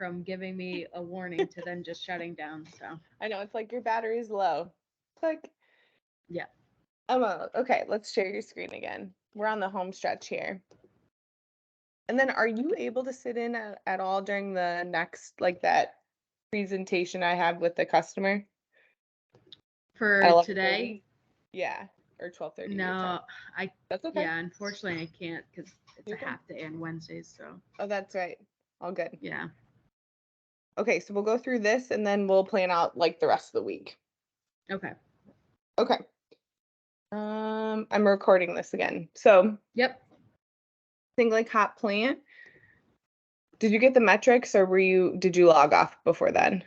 from giving me a warning to then just shutting down. So I know, it's like your battery's low. Click. yeah. Okay, let's share your screen again. We're on the home stretch here. And then are you able to sit in at all during the next, like that presentation I have with the customer? For At 11:30? today, Yeah, or 12:30 your time. no, That's okay. yeah, unfortunately I can't because it's You're a good. half day on Wednesdays. So Oh, that's right. All good. yeah. Okay, so we'll go through this and then we'll plan out like the rest of the week. Okay. Okay. I'm recording this again. So Yep. thing like hot plant. Did you get the metrics or did you log off before then?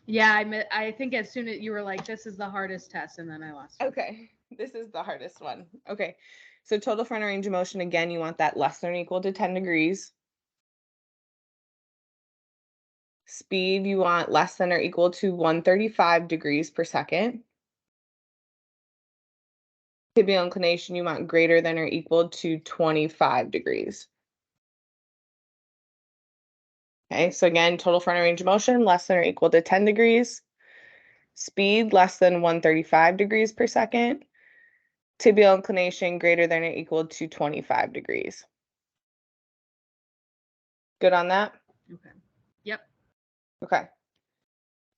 Yeah, I think as soon as you were like, this is the hardest test, and then I lost. Okay, this is the hardest one. Okay, so total front range of motion, again, you want that less than or equal to 10 degrees. Speed, you want less than or equal to 135 degrees per second. Tibial inclination, you want greater than or equal to 25 degrees. Okay, so again, total front range of motion, less than or equal to 10 degrees. Speed, less than 135 degrees per second. Tibial inclination, greater than or equal to 25 degrees. Good on that? Okay. Yep. Okay.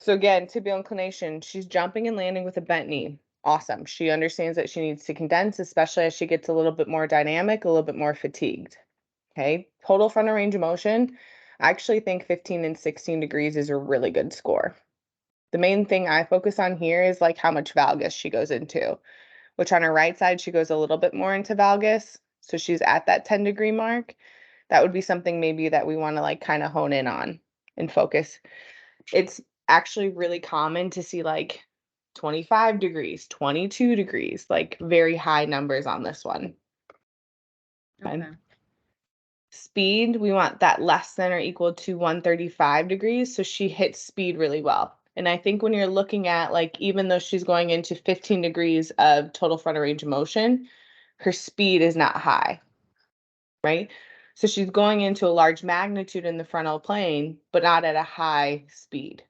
So again, tibial inclination, she's jumping and landing with a bent knee. Awesome. She understands that she needs to condense, especially as she gets a little bit more dynamic, a little bit more fatigued. Okay. Total frontal range of motion. I actually think 15 and 16 degrees is a really good score. The main thing I focus on here is like how much valgus she goes into, which on her right side, she goes a little bit more into valgus. So she's at that 10-degree mark. That would be something maybe that we want to like kind of hone in on and focus. It's actually really common to see like 25 degrees, 22 degrees, like very high numbers on this one. Okay. Speed, we want that less than or equal to 135 degrees. So she hits speed really well. And I think when you're looking at like, even though she's going into 15 degrees of total frontal range of motion, her speed is not high, right? So she's going into a large magnitude in the frontal plane, but not at a high speed.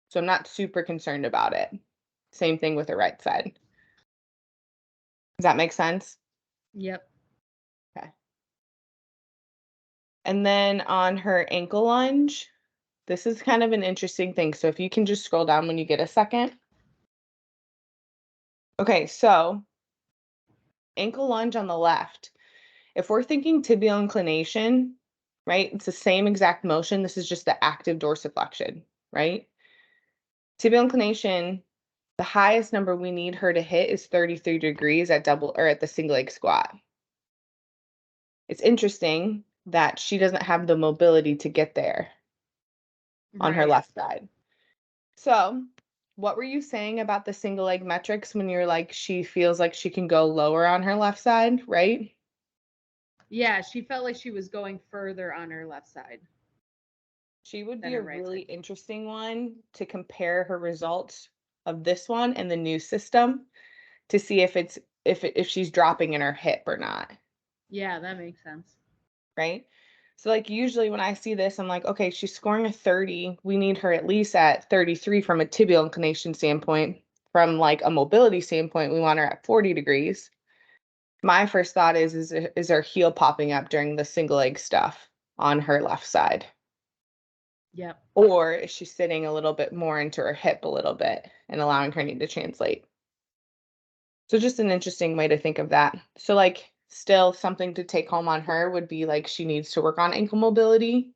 So I'm not super concerned about it. Same thing with the right side. Does that make sense? Yep. Okay. And then on her ankle lunge, this is kind of an interesting thing. So if you can just scroll down when you get a second. Okay, so ankle lunge on the left. If we're thinking tibial inclination, right? It's the same exact motion. This is just the active dorsiflexion, right? Tibial inclination, the highest number we need her to hit is 33 degrees at the single leg squat. It's interesting that she doesn't have the mobility to get there on her left side. So, what were you saying about the single leg metrics when you're like, she feels like she can go lower on her left side, right? Yeah, she felt like she was going further on her left side. She would Than be a her right really side. interesting one to compare her results of this one and the new system to see if she's dropping in her hip or not, Yeah, that makes sense. right? So like usually when I see this, I'm like, okay, she's scoring a 30. We need her at least at 33 from a tibial inclination standpoint. From like a mobility standpoint, we want her at 40 degrees. My first thought is her heel popping up during the single leg stuff on her left side? Yep. Or is she sitting a little bit more into her hip a little bit and allowing her knee to translate? So just an interesting way to think of that. So like still something to take home on her would be like she needs to work on ankle mobility.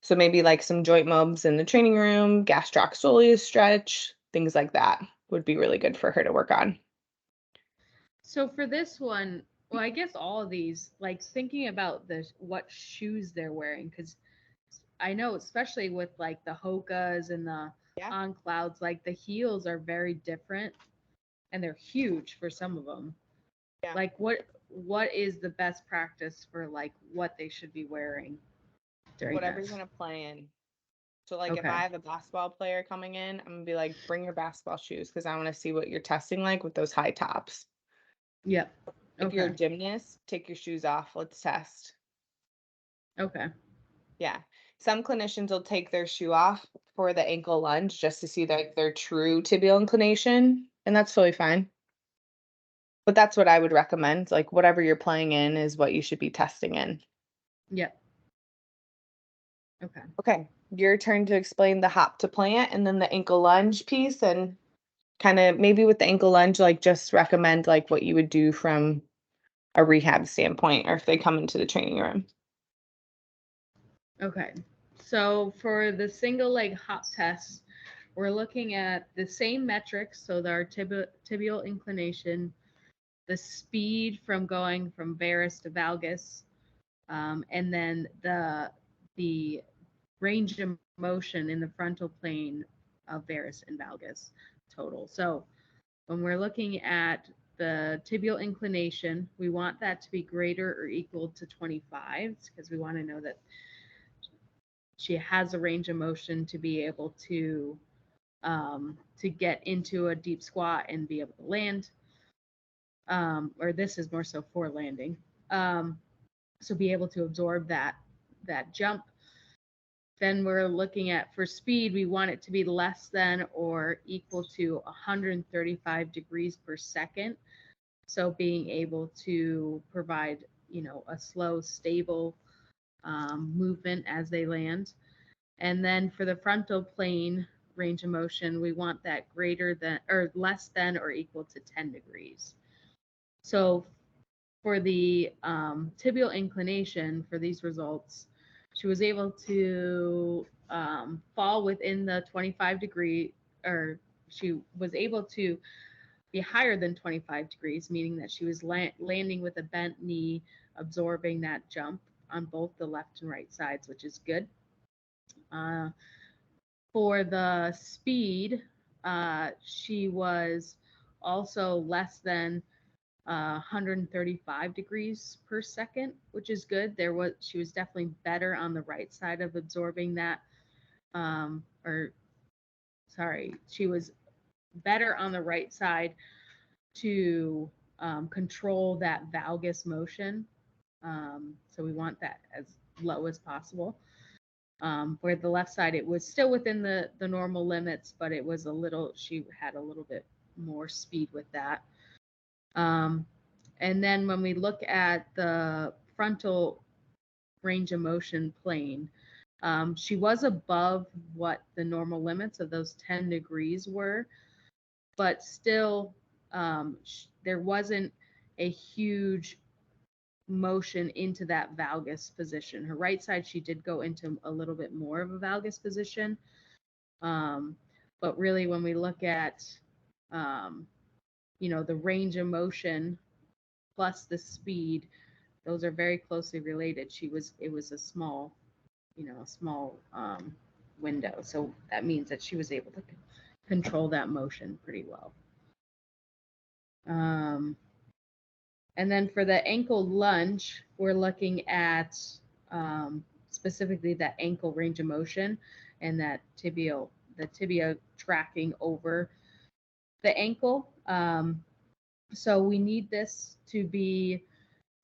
So maybe like some joint mobs in the training room, gastrocsoleus stretch, things like that would be really good for her to work on. So for this one, well, I guess all of these, like thinking about what shoes they're wearing, because I know, especially with like the Hokas and the Yeah. On Clouds, like the heels are very different, and they're huge for some of them. Yeah. Like what is the best practice for like what they should be wearing during Whatever this? you're gonna play in. So like if Okay. I have a basketball player coming in, I'm gonna be like, bring your basketball shoes because I want to see what you're testing like with those high tops. Yep. If you're a Okay. gymnast, take your shoes off. Let's test. Okay. Yeah. Some clinicians will take their shoe off for the ankle lunge just to see like their true tibial inclination, and that's totally fine. But that's what I would recommend. Like whatever you're playing in is what you should be testing in. Yep. Okay. Okay. Your turn to explain the hop to plant and then the ankle lunge piece, and kind of maybe with the ankle lunge, like just recommend like what you would do from a rehab standpoint or if they come into the training room. Okay. So for the single leg hop test, we're looking at the same metrics. So our tibial inclination, the speed from going from varus to valgus, and then the range of motion in the frontal plane of varus and valgus total. So when we're looking at the tibial inclination, we want that to be greater or equal to 25 because we want to know that she has a range of motion to be able to get into a deep squat and be able to land. Or this is more so for landing. So be able to absorb that jump. Then we're looking at, for speed, we want it to be less than or equal to 135 degrees per second. So being able to provide, a slow, stable movement as they land. And then for the frontal plane range of motion, we want that greater than or less than or equal to 10 degrees. So for the tibial inclination for these results, she was able to fall within the 25 degree, or she was able to be higher than 25 degrees, meaning that she was landing with a bent knee, absorbing that jump on both the left and right sides, which is good. For the speed, she was also less than 135 degrees per second, which is good. She was definitely better on the right side of absorbing that, she was better on the right side to control that valgus motion. So we want that as low as possible. Where the left side, it was still within the normal limits, but it was she had a little bit more speed with that. And then when we look at the frontal range of motion plane, she was above what the normal limits of those 10 degrees were, but still there wasn't a huge motion into that valgus position. Her right side, she did go into a little bit more of a valgus position. But really, when we look at, the range of motion plus the speed, those are very closely related. It was a small, window. So that means that she was able to control that motion pretty well. And then for the ankle lunge, we're looking at specifically that ankle range of motion and the tibia tracking over the ankle. So we need this to be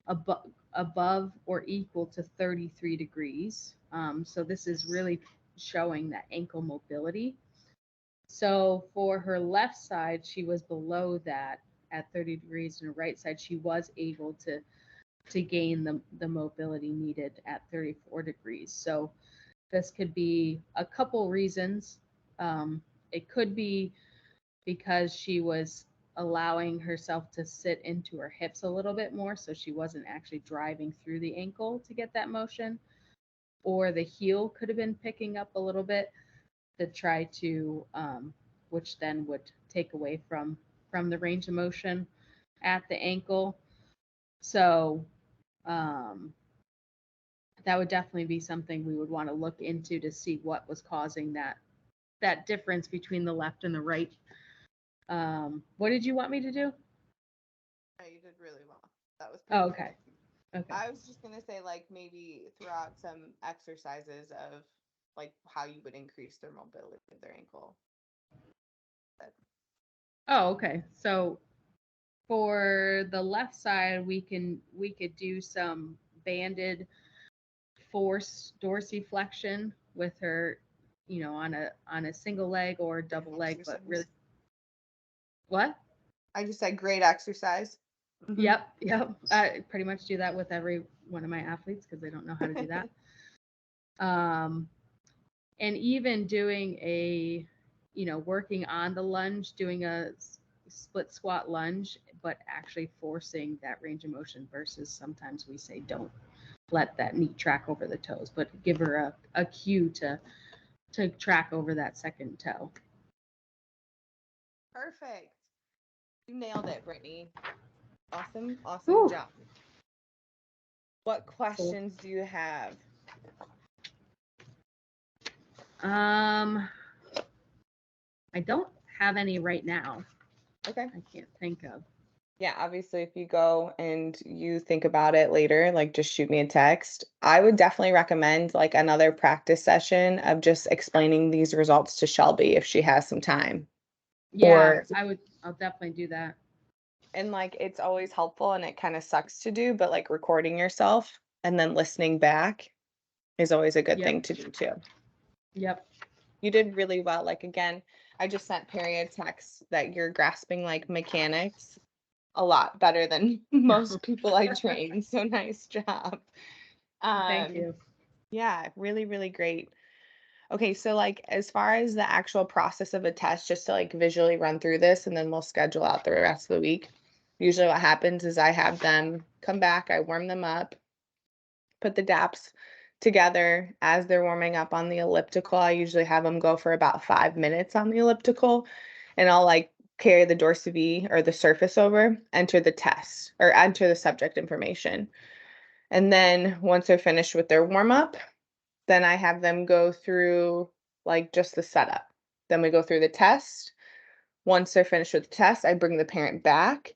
above or equal to 33 degrees. So this is really showing that ankle mobility. So for her left side, she was below that at 30 degrees, and her right side, she was able to gain the mobility needed at 34 degrees. So this could be a couple reasons. It could be because she was allowing herself to sit into her hips a little bit more, so she wasn't actually driving through the ankle to get that motion, or the heel could have been picking up a little bit to try to, which then would take away from the range of motion at the ankle. So that would definitely be something we would want to look into to see what was causing that difference between the left and the right. What did you want me to do? Oh, you did really well. That was Oh, perfect. okay. Okay. I was just gonna say like maybe throw out some exercises of like how you would increase their mobility of their ankle. Oh, okay. So for the left side, we could do some banded force dorsiflexion with her, on a single leg or double leg, but really, what? I just said great exercise. Yep. I pretty much do that with every one of my athletes because they don't know how to do that. And even doing working on the lunge, doing a split squat lunge, but actually forcing that range of motion versus sometimes we say don't let that knee track over the toes, but give her a cue to track over that second toe. Perfect. You nailed it, Brittany. Awesome Ooh. job. What questions do you have? I don't have any right now. Okay. I can't think of. Yeah, obviously, if you go and you think about it later, like just shoot me a text. I would definitely recommend like another practice session of just explaining these results to Shelby if she has some time. Yeah, I'll definitely do that. And like it's always helpful and it kind of sucks to do, but like recording yourself and then listening back is always a good thing to do too. Yep. You did really well. Like again, I just sent Perry a text that you're grasping like mechanics a lot better than most people I train. So nice job. Thank you. Yeah, really, really great. Okay, so like as far as the actual process of a test, just to like visually run through this and then we'll schedule out the rest of the week. Usually what happens is I have them come back, I warm them up, put the DAPs together as they're warming up on the elliptical. I usually have them go for about 5 minutes on the elliptical and I'll like carry the dorsivy or the surface over, enter the test or enter the subject information. And then once they're finished with their warm up, then I have them go through like just the setup. Then we go through the test. Once they're finished with the test, I bring the parent back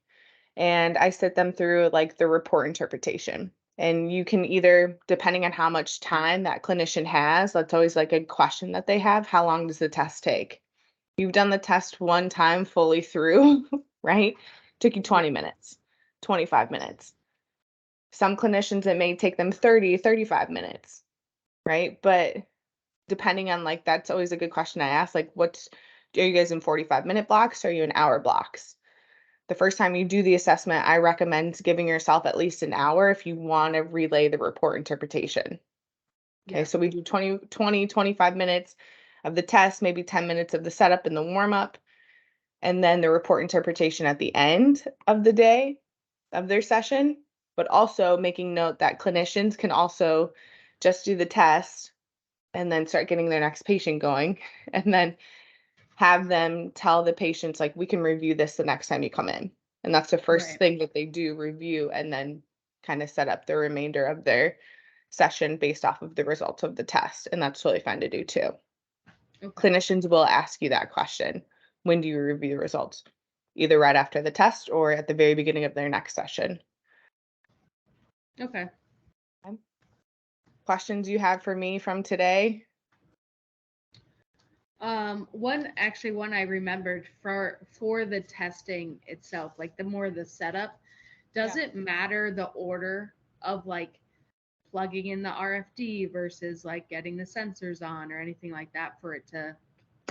and I sit them through like the report interpretation. And you can either, depending on how much time that clinician has, that's always like a question that they have. How long does the test take? You've done the test one time fully through, right? Took you 20 minutes, 25 minutes. Some clinicians, it may take them 30, 35 minutes, right? But depending on like, that's always a good question I ask. Like, are you guys in 45-minute blocks or are you in hour blocks? The first time you do the assessment, I recommend giving yourself at least an hour if you want to relay the report interpretation. Okay, so we do 25 minutes of the test, maybe 10 minutes of the setup and the warm up, and then the report interpretation at the end of the day of their session, but also making note that clinicians can also just do the test and then start getting their next patient going and then have them tell the patients like, we can review this the next time you come in. And that's the first thing that they do, review, and then kind of set up the remainder of their session based off of the results of the test. And that's totally fine to do too. Okay. Clinicians will ask you that question. When do you review the results? Either right after the test or at the very beginning of their next session. Okay. Questions you have for me from today? One I remembered for the testing itself, like the more the setup, does it matter the order of like plugging in the RFD versus like getting the sensors on or anything like that for it to?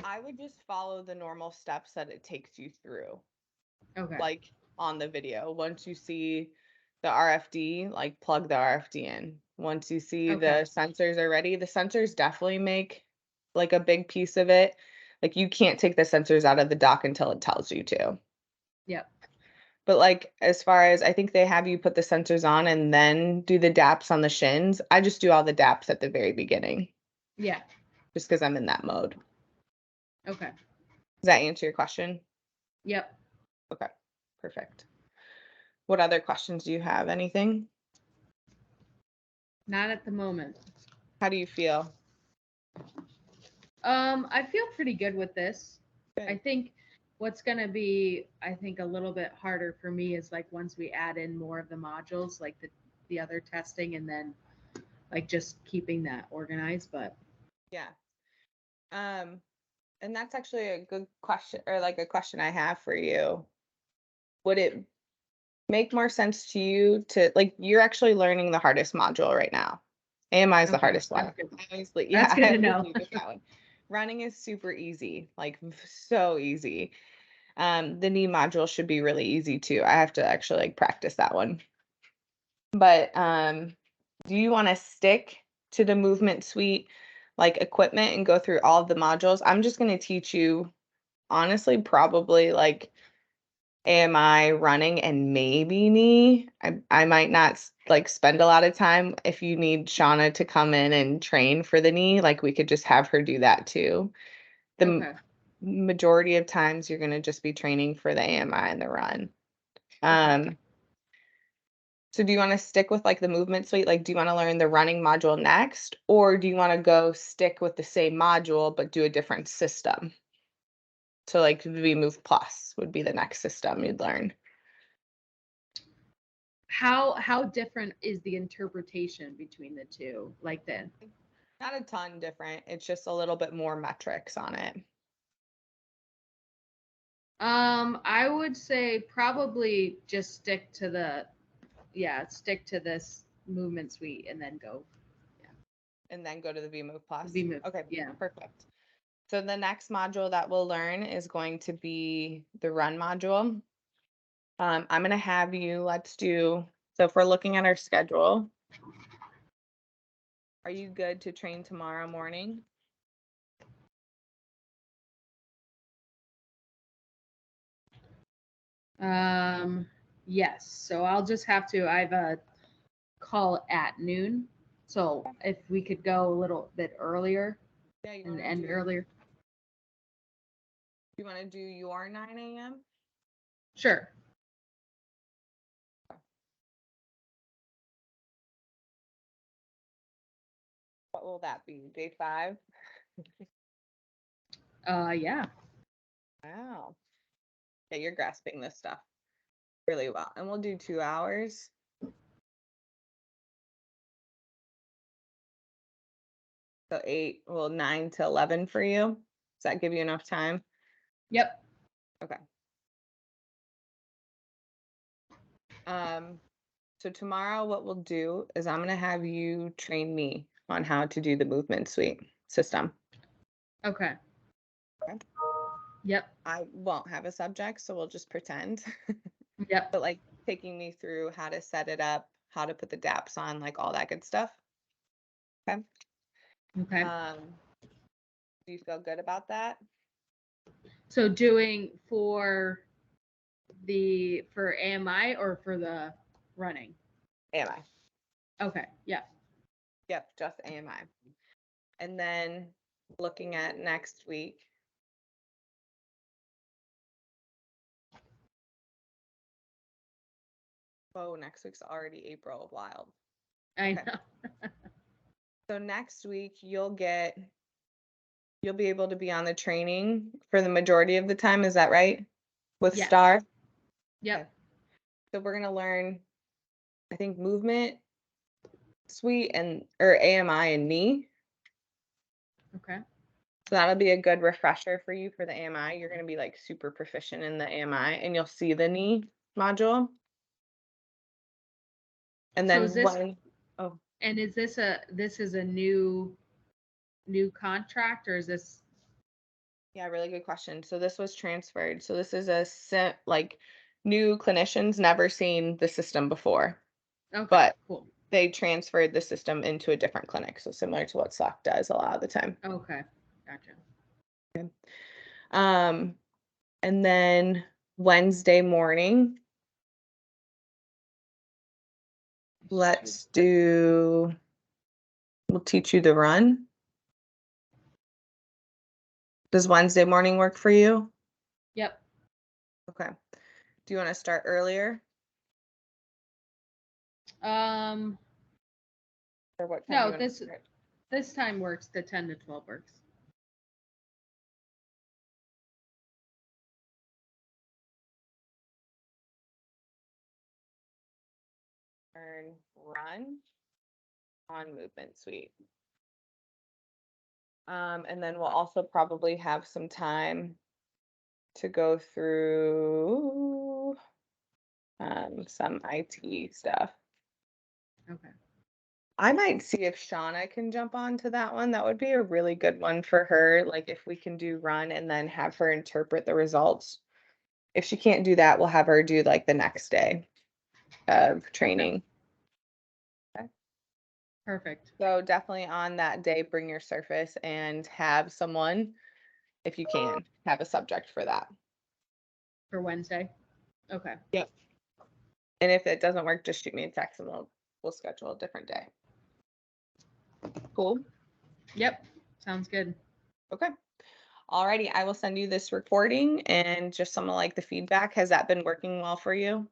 I would just follow the normal steps that it takes you through. Okay. Like on the video. Once you see the RFD, like plug the RFD in. Once you see the sensors are ready, the sensors definitely make like a big piece of it. Like you can't take the sensors out of the dock until it tells you to. Yep. But like as far as I think they have you put the sensors on and then do the DAPs on the shins. I just do all the DAPs at the very beginning. Yeah. Just because I'm in that mode. Okay. Does that answer your question? Yep. Okay, perfect. What other questions do you have? Anything? Not at the moment. How do you feel? I feel pretty good with this. Good. I think what's going to be, I think, a little bit harder for me is like once we add in more of the modules, like the other testing, and then like just keeping that organized. But yeah. And that's actually a good question, or like a question I have for you. Would it make more sense to you to like, you're actually learning the hardest module right now? AMI is the Okay, hardest one. that's good. Honestly, That's yeah, good I to always know. lead with that one. Running is super easy, like so easy. The knee module should be really easy too. I have to actually like practice that one. But do you want to stick to the movement suite like equipment and go through all of the modules? I'm just going to teach you honestly probably like AMI, running, and maybe knee. I might not like spend a lot of time. If you need Shauna to come in and train for the knee, like we could just have her do that too. The Okay. majority of times you're going to just be training for the AMI and the run. So do you want to stick with like the movement suite? Like, do you want to learn the running module next, or do you want to go stick with the same module but do a different system? So like V Move Plus would be the next system you'd learn. How different is the interpretation between the two? Like the Not a ton different. It's just a little bit more metrics on it. I would say probably just stick to this movement suite and then go And then go to the V Move Plus. V move. Okay, Yeah. perfect. So the next module that we'll learn is going to be the run module. I'm going to have you, so if we're looking at our schedule, are you good to train tomorrow morning? Yes. So I'll just have to. I have a call at noon. So if we could go a little bit earlier and end earlier. You want to do your 9 a.m.? Sure. What will that be? Day 5? Yeah. Wow. Yeah, you're grasping this stuff really well. And we'll do 2 hours. So 9 to 11 for you. Does that give you enough time? Yep. Okay. So tomorrow what we'll do is I'm gonna have you train me on how to do the movement suite system. Okay. Okay. Yep. I won't have a subject, so we'll just pretend. Yep. But like taking me through how to set it up, how to put the DAPs on, like all that good stuff. Okay. Okay. Do you feel good about that? So doing for AMI or for the running? AMI. Okay. Yeah. Yep, just AMI. And then looking at next week. Oh, next week's already April. Wild. I Okay. know. So next week you'll be able to be on the training for the majority of the time. Is that right? With Yes. Star? Yep. Okay. So we're gonna learn, I think, movement suite or AMI and knee. Okay. So that'll be a good refresher for you for the AMI. You're gonna be like super proficient in the AMI, and you'll see the knee module. And So then is this oh and is this a new contract or is this yeah, really good question. So this was transferred. So this is like new clinicians never seen the system before, okay? but Cool. they transferred the system into a different clinic. So similar to what SOC does a lot of the time. Okay. Gotcha. And then Wednesday morning, we'll teach you the run. Does Wednesday morning work for you? Yep. Okay. Do you want to start earlier? Um. Or what time do No, you want to start? this time works. The 10 to 12 works. Run on movement suite. And then we'll also probably have some time to go through some IT stuff. Okay. I might see if Shauna can jump onto that one. That would be a really good one for her. Like if we can do run and then have her interpret the results. If she can't do that, we'll have her do like the next day of training. Okay. Perfect. So definitely on that day, bring your surface and have someone, if you can, have a subject for that. For Wednesday. Okay. Yep. And if it doesn't work, just shoot me a text and we'll schedule a different day. Cool. Yep. Sounds good. Okay. Alrighty, I will send you this recording and just some of like the feedback. Has that been working well for you?